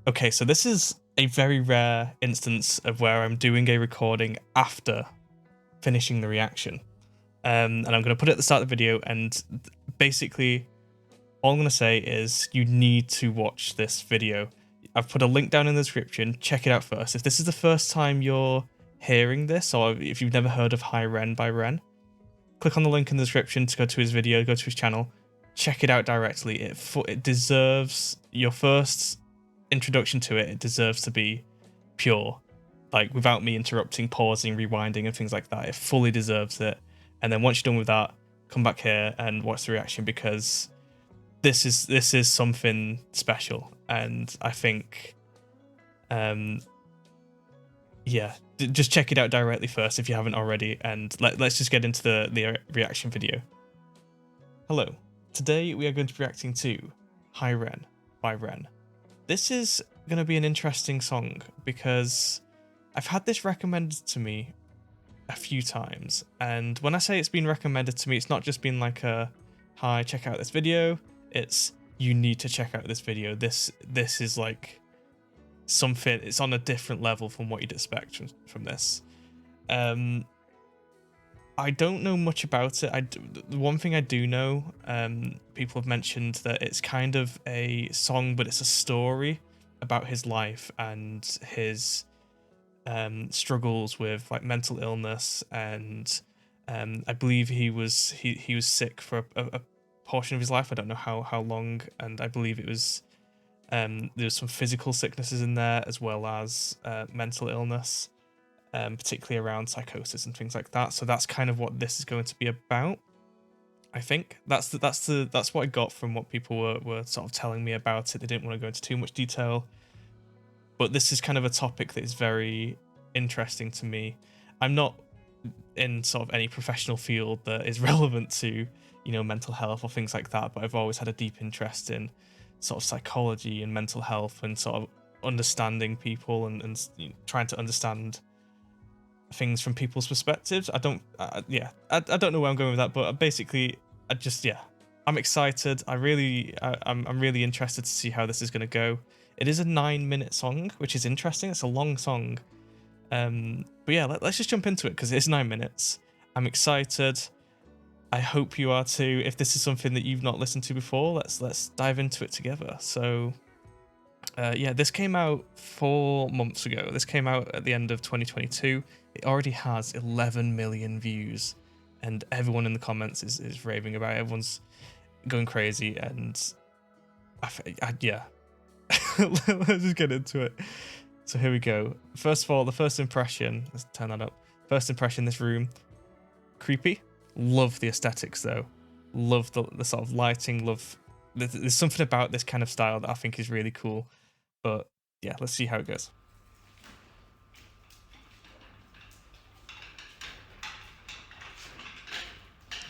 Okay, so this is a very rare instance of where I'm doing a recording after finishing the reaction. And I'm going to put it at the start of the video, and basically all I'm going to say is you need to watch this video. I've put a link down in the description. Check it out first. If this is the first time you're hearing this, or if you've never heard of Hi Ren by Ren, click on the link in the description to go to his video, go to his channel. Check it out directly. It deserves your first introduction to it. It deserves to be pure, like without me interrupting, pausing, rewinding, and things like that. It fully deserves it. And then once you're done with that, come back here and watch the reaction, because this is something special. And I think, yeah, just check it out directly first if you haven't already, and let's just get into the reaction video. Hello, today we are going to be reacting to Hi Ren by Ren. This is going to be an interesting song because I've had this recommended to me a few times, and when I say it's been recommended to me, it's not just been like a, hi, check out this video. It's, you need to check out this video. This is like something, it's on a different level from what you'd expect from this. I don't know much about it. The one thing I do know, people have mentioned that it's kind of a song, but it's a story about his life and his struggles with like mental illness, and I believe he was sick for a portion of his life. I don't know how long, and I believe it was there was some physical sicknesses in there as well as mental illness, particularly around psychosis and things like that. So that's kind of what this is going to be about. I think that's what I got from what people were sort of telling me about it. They didn't want to go into too much detail, but this is kind of a topic that is very interesting to me. I'm not in sort of any professional field that is relevant to, you know, mental health or things like that, but I've always had a deep interest in sort of psychology and mental health and sort of understanding people and you know, trying to understand things from people's perspectives. I don't know where I'm going with that, but basically I'm excited. I'm really interested to see how this is going to go. It is a 9-minute song, which is interesting. It's a long song. But yeah, let's just jump into it because it's 9 minutes. I'm excited. I hope you are too. If this is something that you've not listened to before, let's dive into it together. So yeah, this came out 4 months ago. This came out at the end of 2022. It already has 11 million views, and everyone in the comments is raving about it. Everyone's going crazy, and yeah. Let's just get into it. So here we go. First of all, the first impression, let's turn that up. First impression, this room, creepy. Love the aesthetics though. Love the sort of lighting, there's something about this kind of style that I think is really cool. But yeah, let's see how it goes.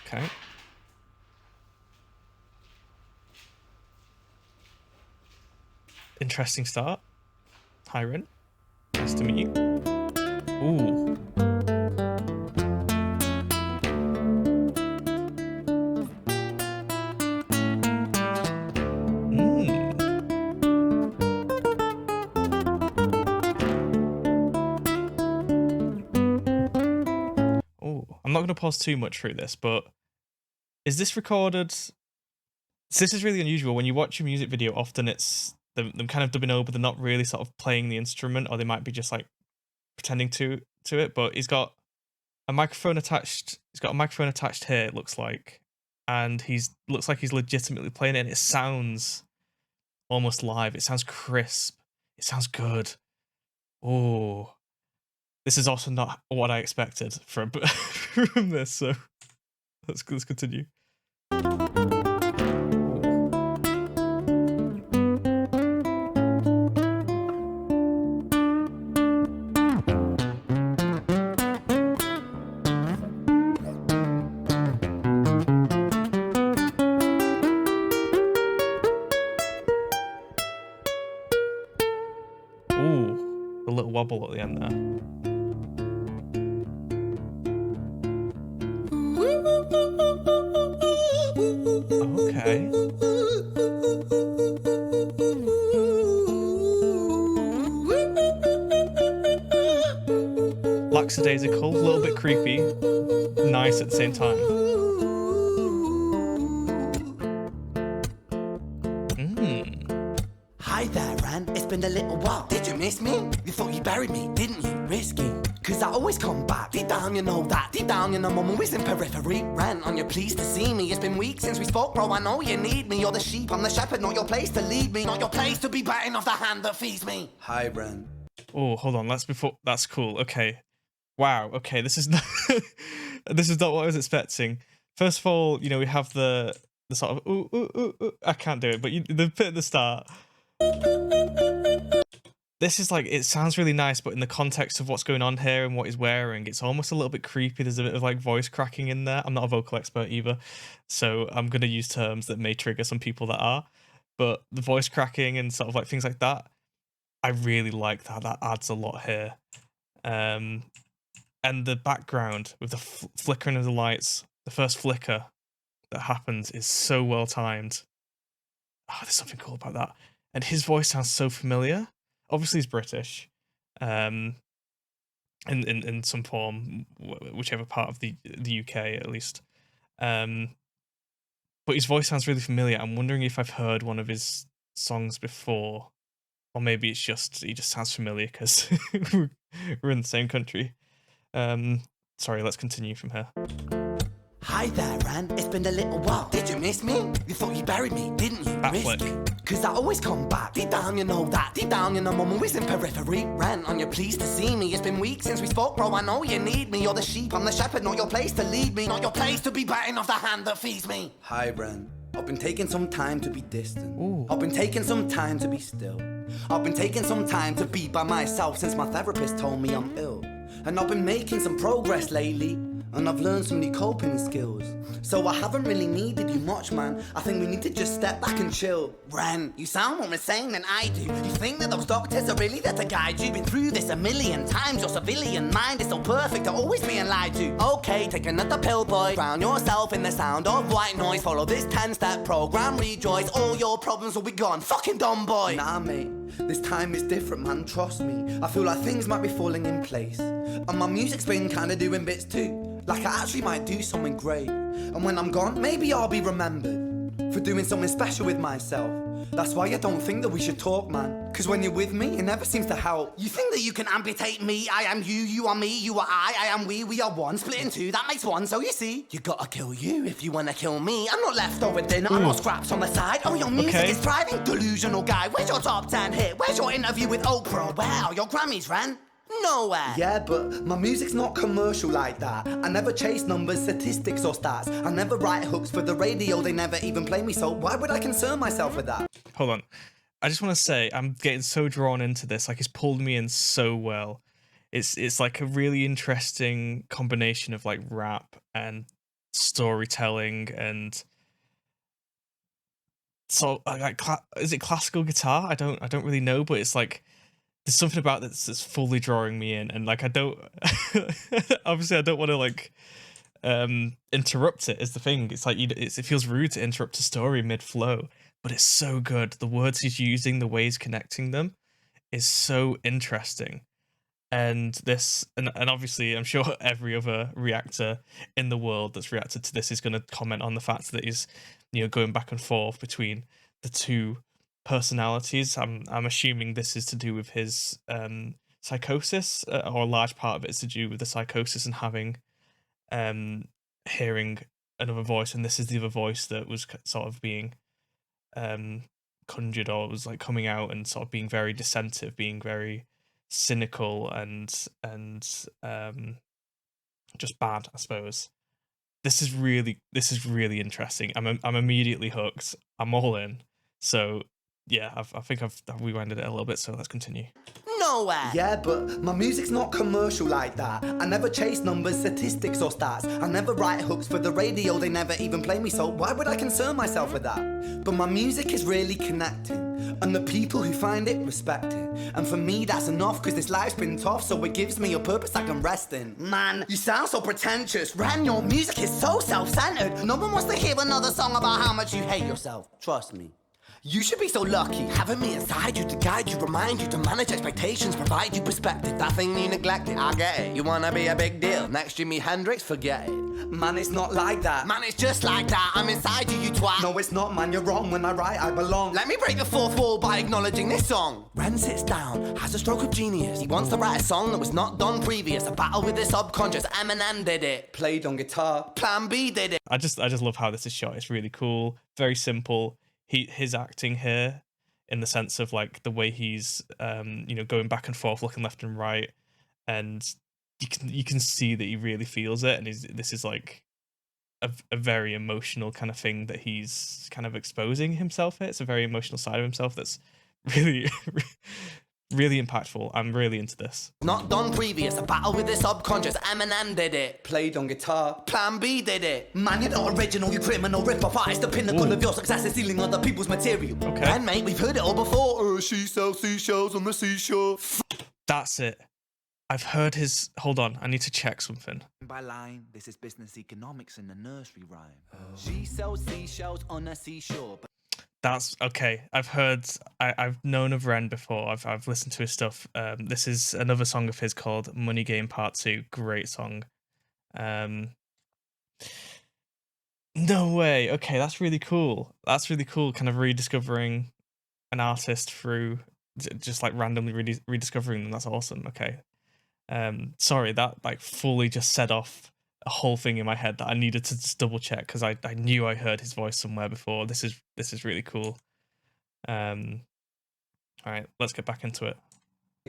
Okay. Interesting start. Hi Ren. Nice to meet you. Ooh. I'm not going to pause too much through this, but is this recorded? So this is really unusual. When you watch a music video, often it's them kind of dubbing over. They're not really sort of playing the instrument, or they might be just like pretending to it. But he's got a microphone attached. He's got a microphone attached here, it looks like, and looks like he's legitimately playing it. And it sounds almost live. It sounds crisp. It sounds good. Oh. This is also not what I expected from this, so let's continue. Ooh, the little wobble at the end there. Okay. lackadaisical, a little bit creepy, nice at the same time. Hi there, Ran. It's been a little while. Did you miss me? You thought you buried me, didn't you? Risky. Cause I always come back. Deep down, you know that. Deep down, you know I'm always in periphery. Ran, on your pleased to see me. It's been weeks since we spoke, bro. I know you need me. You're the sheep, I'm the shepherd. Not your place to lead me. Not your place to be biting off the hand that feeds me. Hi, Ran. Oh, hold on. That's cool. Okay. Wow. Okay. This is not this is not what I was expecting. First of all, you know, we have the sort of ooh, I can't do it, but the bit at the start. This is like, it sounds really nice, but in the context of what's going on here and what he's wearing, it's almost a little bit creepy. There's a bit of like voice cracking in there. I'm not a vocal expert either, so I'm going to use terms that may trigger some people that are, but the voice cracking and sort of like things like that, I really like that. That adds a lot here. And the background with the flickering of the lights, the first flicker that happens is so well timed. Oh, there's something cool about that. And his voice sounds so familiar. Obviously, he's British, in some form, whichever part of the UK at least. But his voice sounds really familiar. I'm wondering if I've heard one of his songs before, or maybe it's just he just sounds familiar because we're in the same country. Sorry, let's continue from here. Hi there, Ran. It's been a little while. Did you miss me? You thought you buried me, didn't you? That Risky. flick. Cause I always come back. Deep down, you know that. Deep down, you know I'm always in periphery. Ran, on your pleased to see me. It's been weeks since we spoke, bro. I know you need me. You're the sheep, I'm the shepherd. Not your place to lead me. Not your place to be biting off the hand that feeds me. Hi, Ran. I've been taking some time to be distant. Ooh. I've been taking some time to be still. I've been taking some time to be by myself since my therapist told me I'm ill. And I've been making some progress lately. And I've learned some new coping skills. So I haven't really needed you much, man. I think we need to just step back and chill. Ren, you sound more insane than I do. You think that those doctors are really there to guide you? Been through this a million times. Your civilian mind is so perfect to always being lied to. Okay, take another pill, boy. Drown yourself in the sound of white noise. Follow this 10-step program, rejoice. All your problems will be gone. Fucking dumb boy. Nah, mate. This time is different, man. Trust me. I feel like things might be falling in place. And my music's been kinda doing bits too. Like I actually might do something great. And when I'm gone, maybe I'll be remembered for doing something special with myself. That's why I don't think that we should talk, man. Cause when you're with me, it never seems to help. You think that you can amputate me? I am you, you are me, you are I am we are one. Split in two, that makes one. So you see, you gotta kill you if you wanna kill me. I'm not leftover dinner, I'm not scraps on the side. Oh, your music is thriving, delusional guy. Where's your top 10 hit? Where's your interview with Oprah? Where are your Grammys, Ren? Nowhere. Yeah, but my music's not commercial like that. I never chase numbers, statistics or stats. I never write hooks for the radio, they never even play me, so why would I concern myself with that? Hold on. I just want to say, I'm getting so drawn into this, like it's pulled me in so well. It's like a really interesting combination of like rap and storytelling and so like is it classical guitar? I don't really know, but it's like there's something about this that's fully drawing me in, and like I don't obviously I don't want to like interrupt it is the thing. It's like it feels rude to interrupt a story mid-flow, but it's so good. The words he's using, the way he's connecting them is so interesting. And this and obviously I'm sure every other reactor in the world that's reacted to this is going to comment on the fact that he's, you know, going back and forth between the two personalities. I'm assuming this is to do with his psychosis, or a large part of it is to do with the psychosis and having hearing another voice, and this is the other voice that was sort of being conjured, or was like coming out and sort of being very dissensive, being very cynical and just bad, I suppose. This is really interesting. I'm immediately hooked. I'm all in. So yeah, I think I've rewinded it a little bit, so let's continue. Nowhere. Yeah, but my music's not commercial like that. I never chase numbers, statistics or stats. I never write hooks for the radio, they never even play me, so why would I concern myself with that? But my music is really connecting, and the people who find it respect it. And for me that's enough, cause this life's been tough, so it gives me a purpose I can rest in. Man, you sound so pretentious. Ran, your music is so self-centered. No one wants to hear another song about how much you hate yourself. Trust me. You should be so lucky, having me inside you to guide you, remind you to manage expectations, provide you perspective. That thing you neglected, I get it. You wanna be a big deal, next Jimi Hendrix, forget it. Man, it's not like that. Man, it's just like that. I'm inside you, you twat. No, it's not, man, you're wrong. When I write, I belong. Let me break the fourth wall by acknowledging this song. Ren sits down, has a stroke of genius. He wants to write a song that was not done previous. A battle with the subconscious, Eminem did it. Played on guitar, Plan B did it. I just love how this is shot. It's really cool, very simple. His acting here, in the sense of like the way he's going back and forth, looking left and right, and you can see that he really feels it, and this is like a very emotional kind of thing that he's kind of exposing himself at. It's a very emotional side of himself that's really really impactful. I'm really into this. Not done previous, a battle with the subconscious, Eminem did it. Played on guitar, Plan B did it. Man, you're not original, you criminal rip-off artist. The pinnacle of your success is stealing other people's material. Okay. And mate, we've heard it all before. She sells seashells on the seashore. That's it. I've heard his... Hold on, I need to check something. By line, this is business economics in the nursery rhyme. She sells seashells on a seashore. That's okay. I've known of Ren before. I've listened to his stuff. This is another song of his called Money Game Part 2. Great song. No way. Okay, that's really cool. That's really cool. Kind of rediscovering an artist through just like randomly rediscovering them. That's awesome. Okay. Sorry, that like fully just set off a whole thing in my head that I needed to just double check because I knew I heard his voice somewhere before. This is really cool. All right, let's get back into it.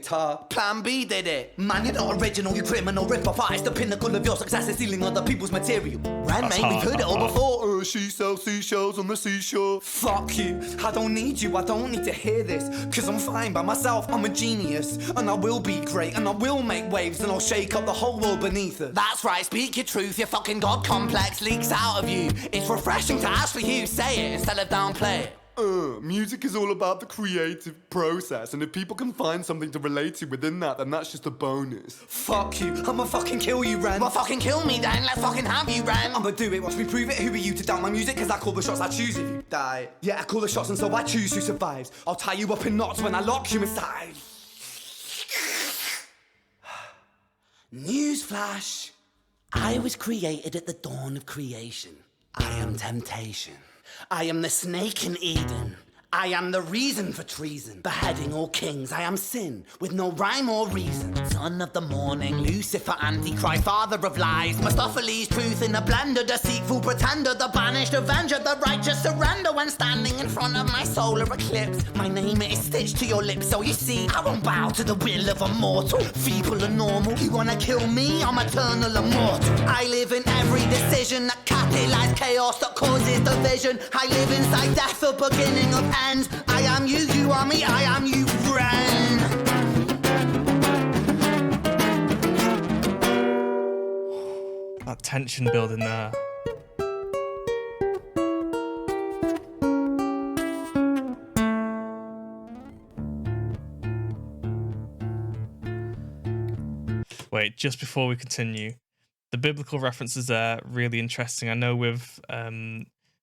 Plan B did it. Man, you're not original, you criminal rip-off artist. The pinnacle of your success is stealing other people's material. Ren, mate, we've heard it all before. She sells seashells on the seashore. Fuck you, I don't need you, I don't need to hear this. Cause I'm fine by myself, I'm a genius. And I will be great, and I will make waves, and I'll shake up the whole world beneath us. That's right, speak your truth, your fucking god complex leaks out of you. It's refreshing to ask for you, say it instead of downplay it. Music is all about the creative process, and if people can find something to relate to within that, then that's just a bonus. Fuck you, I'ma fucking kill you, Ren. Well, fucking kill me then, let's fucking have you, Ren. I'ma do it, watch me prove it. Who are you to doubt my music? Cause I call the shots, I choose if you die. Yeah, I call the shots and so I choose who survives. I'll tie you up in knots when I lock you inside. Newsflash. I was created at the dawn of creation. I am temptation. I am the snake in Eden. I am the reason for treason, beheading all kings. I am sin, with no rhyme or reason. Son of the morning, Lucifer, Antichrist, father of lies. Mephistopheles, truth in a blender, deceitful pretender, the banished avenger, the righteous surrender. When standing in front of my solar eclipse, my name is stitched to your lips. So you see, I won't bow to the will of a mortal, feeble and normal. You wanna kill me? I'm eternal immortal. I live in every decision that catalyzes chaos, that causes division. I live inside death, the beginning of end. I am you, you are me, I am you, Ren. That tension building there. Wait, just before we continue, the biblical references there, really interesting. I know with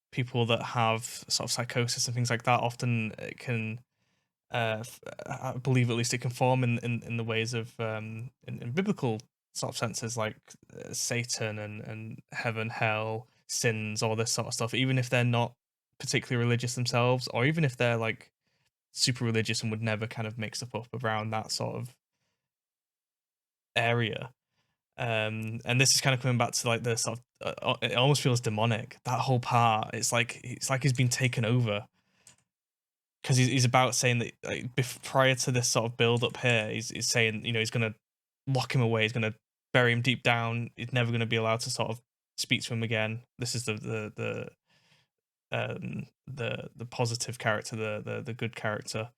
people that have sort of psychosis and things like that, often it can, I believe at least it can form in the ways of, in biblical sort of senses, like Satan and heaven, hell, sins, all this sort of stuff, even if they're not particularly religious themselves, or even if they're like super religious and would never kind of make stuff up around that sort of area. And this is kind of coming back to like the sort of it almost feels demonic, that whole part. It's like he's been taken over, because he's about saying that like, prior to this sort of build up here, he's saying, you know, he's gonna lock him away, he's gonna bury him deep down, he's never gonna be allowed to sort of speak to him again. This is the positive character, the good character.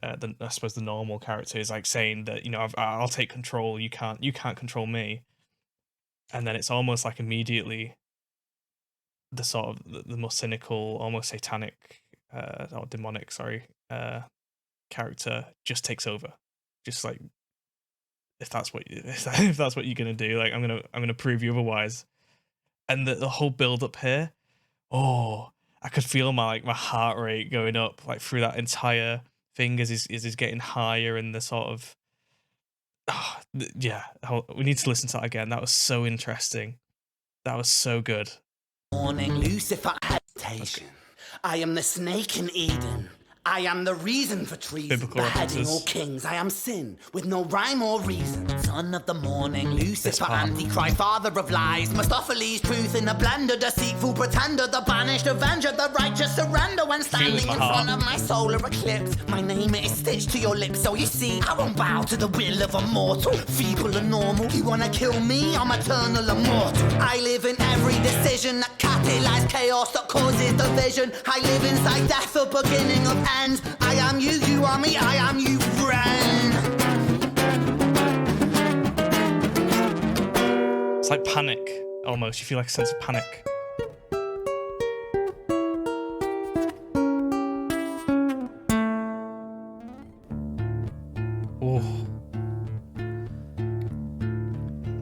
I suppose the normal character is like saying that, you know, I'll take control. You can't control me. And then it's almost like immediately the sort of the more cynical, almost satanic or demonic, character just takes over. Just like, if that's what you're gonna do, like I'm gonna prove you otherwise. And the whole build up here, oh, I could feel my heart rate going up like through that entire thing as he's getting higher and the sort of yeah. We need to listen to that again. That was so interesting. That was so good. Morning, Lucifer hesitation. I am the snake in Eden. I am the reason for treason, Biblical beheading all references. kings. I am sin, with no rhyme or reason. Son of the morning, Lucifer, part. Antichrist, father of lies. Mephistophelies, truth in a blender, deceitful pretender, the banished avenger, the righteous surrender when standing in front of my solar eclipse. My name is stitched to your lips, so you see, I won't bow to the will of a mortal. Feeble and normal, you wanna kill me? I'm eternal immortal. I live in every decision that catalyzes chaos, that causes division. I live inside death, the beginning of end. I am you, you are me, I am you, friend. It's like panic, almost. You feel like a sense of panic. Oh.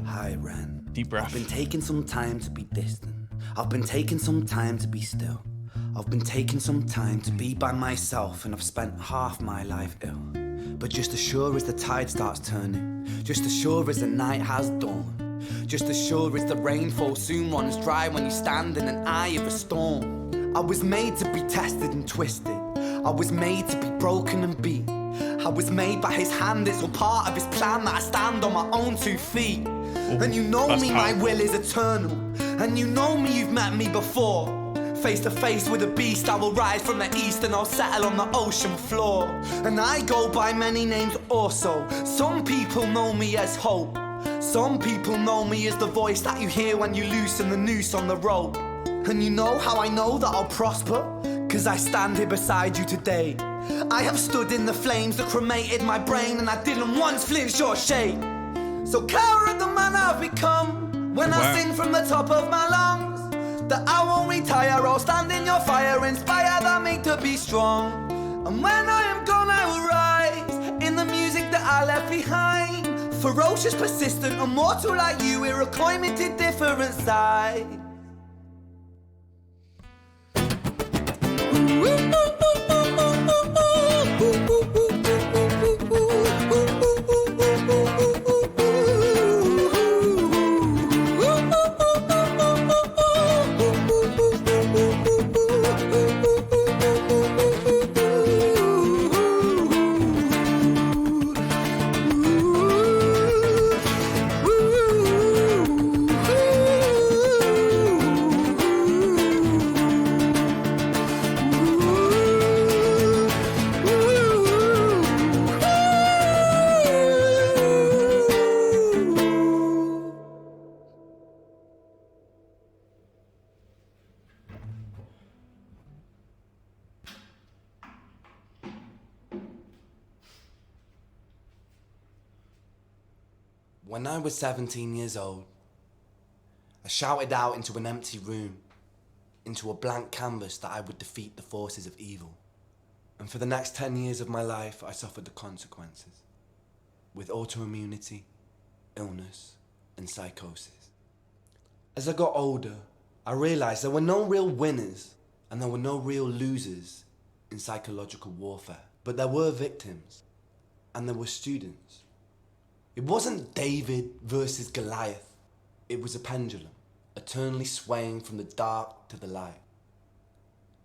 Hi, Ren. Deep breath. I've been taking some time to be distant. I've been taking some time to be still. I've been taking some time to be by myself, and I've spent half my life ill. But just as sure as the tide starts turning, just as sure as the night has dawned, just as sure as the rainfall soon runs dry when you stand in an eye of a storm. I was made to be tested and twisted. I was made to be broken and beat. I was made by his hand, it's all part of his plan that I stand on my own 2 feet. And you know me, my will is eternal. And you know me, you've met me before. Face to face with a beast, I will rise from the east and I'll settle on the ocean floor. And I go by many names also. Some people know me as hope. Some people know me as the voice that you hear when you loosen the noose on the rope. And you know how I know that I'll prosper? 'Cause I stand here beside you today. I have stood in the flames that cremated my brain, and I didn't once flinch or shake. So coward the man I've become when I sing from the top of my lungs. That I won't retire, I'll stand in your fire, inspired by me to be strong. And when I am gone, I will rise in the music that I left behind. Ferocious, persistent, immortal like you, we're a climate different side. When I was 17 years old, I shouted out into an empty room, into a blank canvas, that I would defeat the forces of evil. And for the next 10 years of my life, I suffered the consequences, with autoimmunity, illness, and psychosis. As I got older, I realized there were no real winners and there were no real losers in psychological warfare, but there were victims and there were students. It wasn't David versus Goliath. It was a pendulum, eternally swaying from the dark to the light.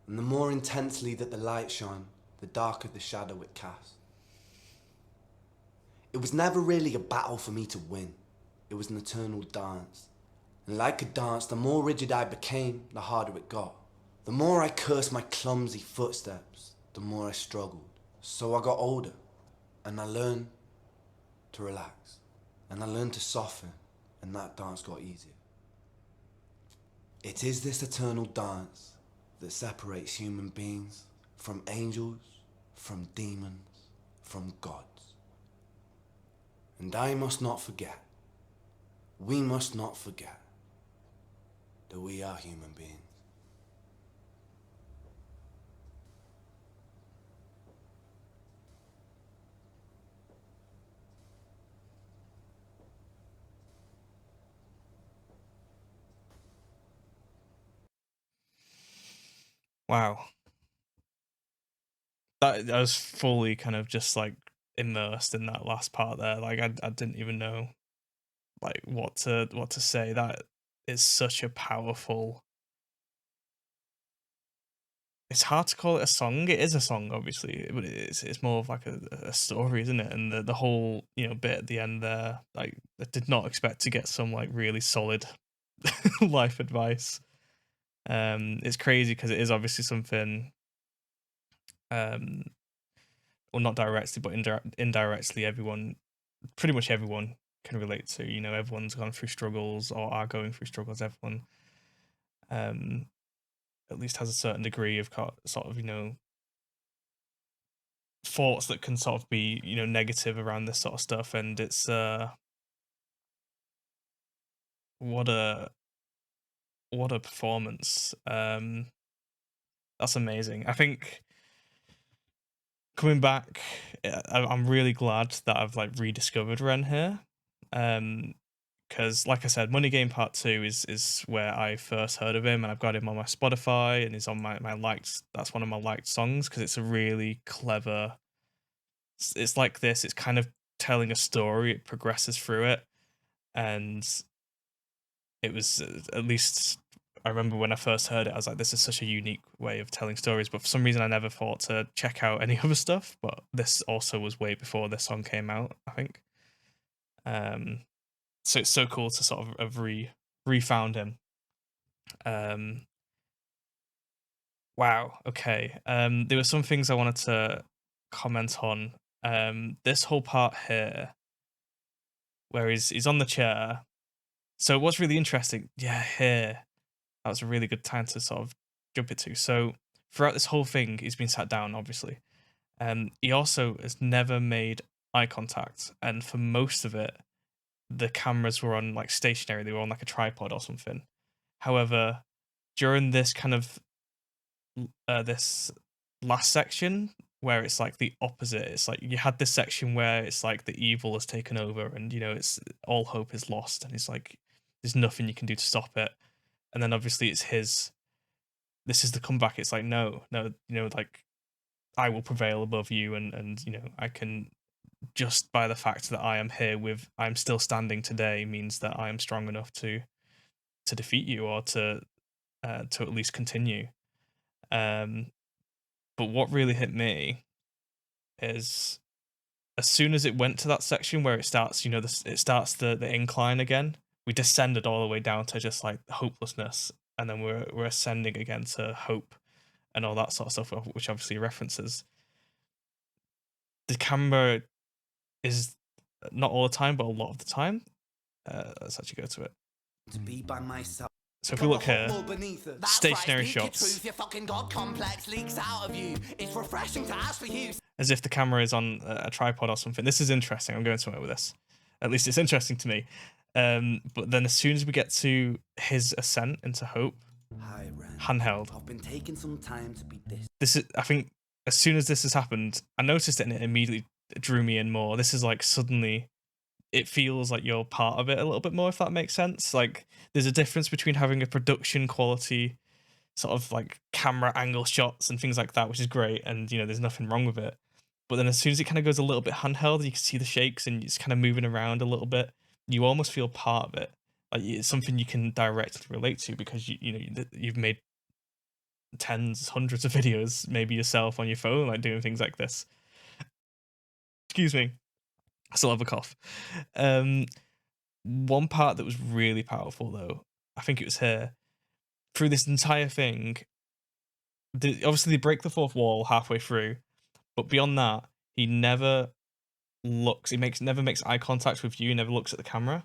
And the more intensely that the light shone, the darker the shadow it cast. It was never really a battle for me to win. It was an eternal dance. And like a dance, the more rigid I became, the harder it got. The more I cursed my clumsy footsteps, the more I struggled. So I got older, and I learned to relax, and I learned to soften, and that dance got easier. It is this eternal dance that separates human beings from angels, from demons, from gods. And I must not forget, we must not forget, that we are human beings. Wow. I was fully kind of just like immersed in that last part there. Like I didn't even know like what to say. That is such a powerful. It's hard to call it a song. It is a song, obviously, but it's more of like a story, isn't it? And the whole bit at the end there, like I did not expect to get some like really solid life advice. It's crazy because it is obviously something, um, well, not directly, but indirectly, pretty much everyone can relate to. Everyone's gone through struggles or are going through struggles. Everyone, um, at least has a certain degree of sort of thoughts that can sort of be negative around this sort of stuff, and it's what a what a performance. That's amazing. I think coming back, I'm really glad that I've like rediscovered Ren here. Because like I said, Money Game Part 2 is where I first heard of him, and I've got him on my Spotify, and he's on my liked. That's one of my liked songs because it's a really clever. It's like this. It's kind of telling a story. It progresses through it, and it was at least I remember when I first heard it, I was like, this is such a unique way of telling stories. But for some reason, I never thought to check out any other stuff. But this also was way before this song came out, I think. So it's so cool to sort of have refound him. Um, wow. Okay. There were some things I wanted to comment on. This whole part here, where he's on the chair. So what's really interesting, yeah, here that was a really good time to sort of jump it to. So throughout this whole thing, he's been sat down, obviously. He also has never made eye contact, and for most of it, the cameras were on like stationary. They were on like a tripod or something. However, during this kind of this last section where it's like the opposite, it's like you had this section where it's like the evil has taken over, and it's all hope is lost, and it's like there's nothing you can do to stop it. And then obviously it's his. This is the comeback. It's like no, like I will prevail above you, and I can, just by the fact that I am here I'm still standing today means that I am strong enough to defeat you, or to at least continue. Um, but what really hit me is as soon as it went to that section where it starts, it starts the incline again. We descended all the way down to just like hopelessness, and then we're ascending again to hope and all that sort of stuff, which obviously references. The camera is not all the time, but a lot of the time. Let's actually go to it. To be by myself. So if we look here, stationary shots, your fucking god complex leaks out of you. It's refreshing to ask for you. as if the camera is on a tripod or something. This is interesting. I'm going somewhere with this. At least it's interesting to me. But then as soon as we get to his ascent into hope, Hi, Ren. handheld. I've been taking some time to be this. This is, I think, as soon as this has happened, I noticed it and it immediately drew me in more. This is like suddenly, it feels like you're part of it a little bit more, if that makes sense. Like there's a difference between having a production quality sort of like camera angle shots and things like that, which is great, and there's nothing wrong with it. But then as soon as it kind of goes a little bit handheld, you can see the shakes and it's kind of moving around a little bit. You almost feel part of it. Like it's something you can directly relate to because you've made tens, hundreds of videos, maybe yourself on your phone, like doing things like this. Excuse me, I still have a cough. One part that was really powerful though, I think it was here. Through this entire thing, obviously they break the fourth wall halfway through, but beyond that, he never looks. Never makes eye contact with you. Never looks at the camera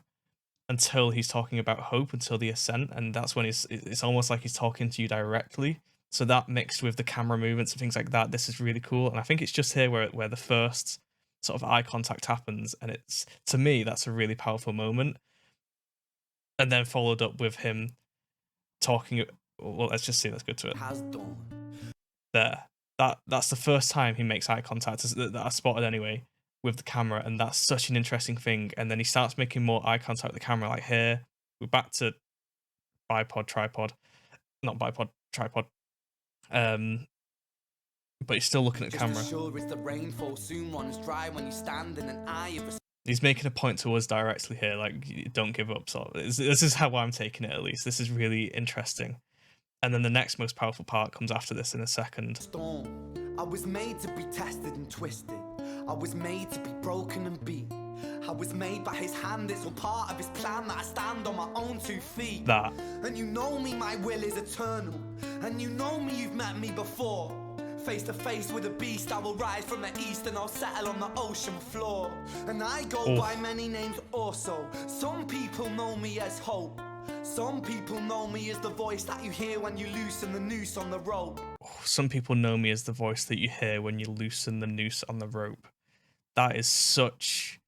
until he's talking about hope, until the ascent, and that's when it's almost like he's talking to you directly. So that mixed with the camera movements and things like that, this is really cool. And I think it's just here where the first sort of eye contact happens, and it's, to me, that's a really powerful moment. And then followed up with him talking. Well, let's just see. Let's go to it. Has done. There. That's the first time he makes eye contact that I spotted anyway with the camera, and that's such an interesting thing. And then he starts making more eye contact with the camera, like here. We're back to tripod. But he's still looking at Just camera. as sure as the rainfall soon runs dry when you stand in an eye of a He's making a point to us directly here, like, don't give up. So this is how I'm taking it, at least. This is really interesting. And then the next most powerful part comes after this in a second. storm. I was made to be tested and twisted. I was made to be broken and beat. I was made by his hand, it's all part of his plan that I stand on my own 2 feet. That. And you know me, my will is eternal. And you know me, you've met me before. Face to face with a beast, I will rise from the east and I'll settle on the ocean floor. And I go by many names also. Some people know me as hope. Some people know me as the voice that you hear when you loosen the noose on the rope. Some people know me as the voice that you hear when you loosen the noose on the rope. That is such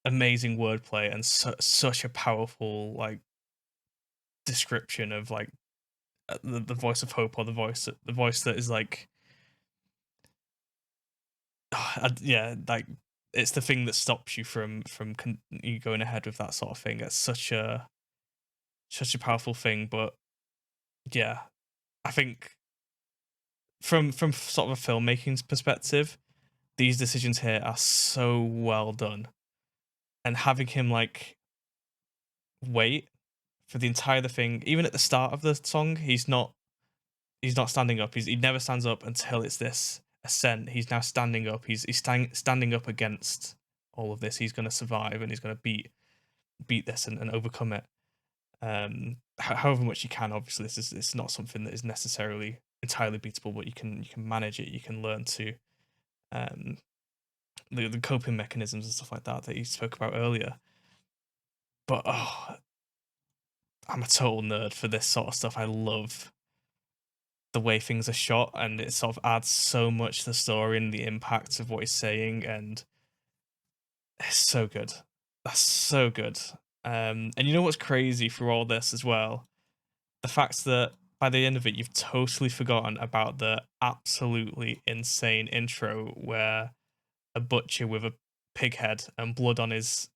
amazing wordplay and such a powerful, like, description of, like, the voice of hope, or the voice that is like, yeah, like, it's the thing that stops you from you going ahead with that sort of thing. It's such a powerful thing. But yeah, I think from sort of a filmmaking perspective, these decisions here are so well done. And having him, like, wait for the entire thing, even at the start of the song, he's not standing up. He never stands up until it's this ascent. He's now standing up. He's standing up against all of this. He's going to survive, and he's going to beat this and overcome it. However much you can. Obviously, it's not something that is necessarily entirely beatable, but you can manage it. You can learn to the coping mechanisms and stuff like that you spoke about earlier. But I'm a total nerd for this sort of stuff. I love the way things are shot, and it sort of adds so much to the story and the impact of what he's saying, and it's so good. That's so good. And you know what's crazy for all this as well? The fact that by the end of it, you've totally forgotten about the absolutely insane intro where a butcher with a pig head and blood on his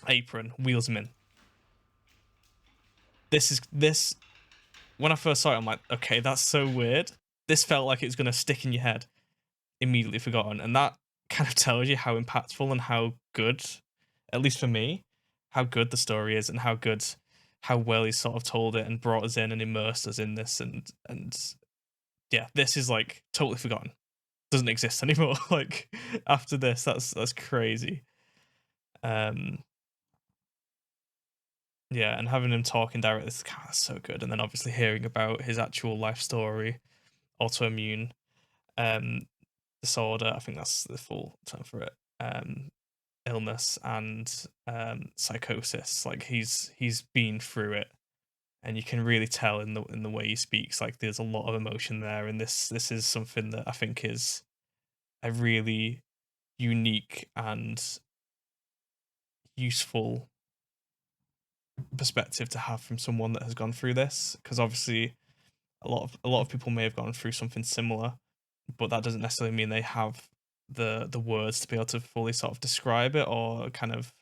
apron wheels him in. This when I first saw it, I'm like, okay, that's so weird. This felt like it was going to stick in your head. Immediately forgotten. And that kind of tells you how impactful and how good, at least for me, how good the story is, and how well he sort of told it and brought us in and immersed us in this. And yeah, this is, like, totally forgotten. Doesn't exist anymore. Like, after this, that's crazy. Yeah, and having him talking directly, is kind of so good. And then obviously hearing about his actual life story, autoimmune disorder, I think that's the full term for it, illness and psychosis. Like, he's been through it, and you can really tell in the way he speaks. Like, there's a lot of emotion there, and this is something that I think is a really unique and useful perspective to have from someone that has gone through this, because obviously a lot of people may have gone through something similar, but that doesn't necessarily mean they have the words to be able to fully sort of describe it, or kind of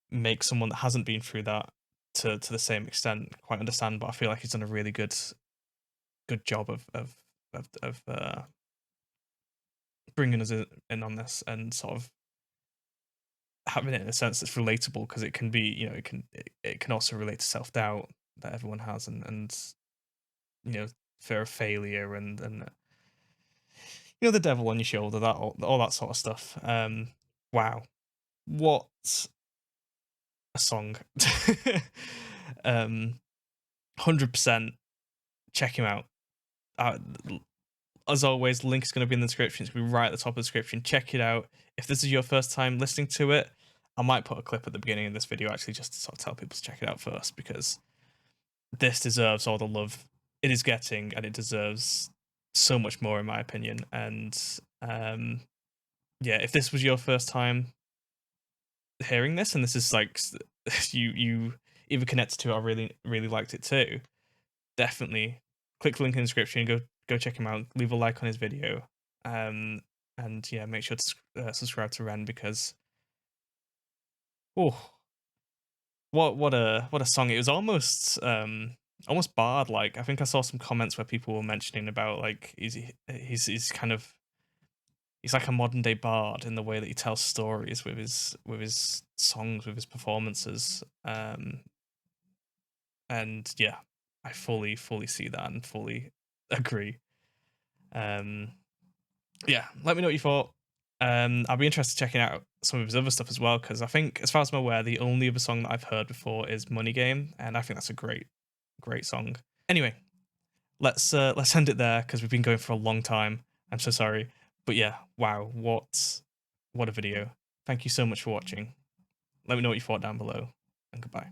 make someone that hasn't been through that to the same extent quite understand. But I feel like he's done a really good job of bringing us in on this, and sort of having it in a sense that's relatable, because it can be, you know, it can also relate to self-doubt that everyone has, and you know, fear of failure, and you know, the devil on your shoulder, that all that sort of stuff. Wow, what a song. 100% check him out. As always, link is going to be in the description. It's going to be right at the top of the description. Check it out. If this is your first time listening to it, I might put a clip at the beginning of this video, actually, just to sort of tell people to check it out first, because this deserves all the love it is getting, and it deserves so much more, in my opinion. And yeah, if this was your first time hearing this, and this is like you either connected to it or really liked it too, definitely click the link in the description, go check him out, leave a like on his video, and yeah, make sure to subscribe to Ren, because what a song. It was almost almost bard like. I think I saw some comments where people were mentioning about like he's kind of he's like a modern day bard in the way that he tells stories with his songs, with his performances. And yeah, I fully see that and fully agree. Yeah, let me know what you thought. I'll be interested checking out some of his other stuff as well, because I think, as far as I'm aware, the only other song that I've heard before is Money Game, and I think that's a great song. Anyway, let's end it there because we've been going for a long time. I'm so sorry, but yeah, wow, what a video! Thank you so much for watching. Let me know what you thought down below, and goodbye.